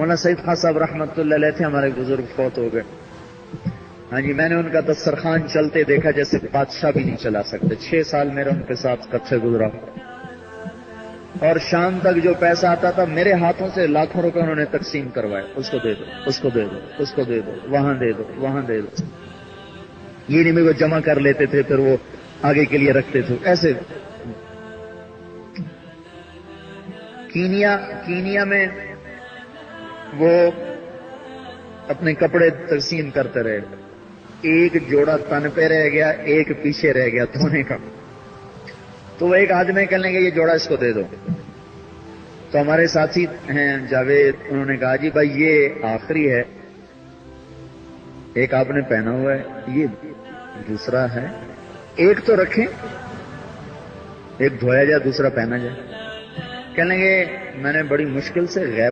مولانا سعید خان صاحب رحمۃ اللہ علیہ تھے، ہمارے بزرگ فوت ہو گئے. ہاں جی، میں نے ان کا دسترخوان چلتے دیکھا جیسے بادشاہ بھی نہیں چلا سکتے. 6 سال میرا ان کے ساتھ کب سے گزرا. اور شام تک جو پیسہ آتا تھا میرے ہاتھوں سے لاکھوں روپے انہوں نے تقسیم کروائے. اس کو دے دو، اس کو دے دو، اس کو دے دو، وہاں دے دو، وہاں دے دو. یہ نہیں، وہ جمع کر لیتے تھے پھر وہ آگے کے لیے رکھتے تھے. ایسے کینیا میں وہ اپنے کپڑے تقسیم کرتے رہے. ایک جوڑا تن پہ رہ گیا، ایک پیچھے رہ گیا دھونے کا. تو وہ ایک آدمی کہنے لگے یہ جوڑا اس کو دے دو. تو ہمارے ساتھی ہیں جاوید، انہوں نے کہا جی بھائی یہ آخری ہے، ایک آپ نے پہنا ہوا ہے، یہ دوسرا ہے، ایک تو رکھیں، ایک دھویا جائے دوسرا پہنا جائے. کہنے لگے میں نے بڑی مشکل سے غیب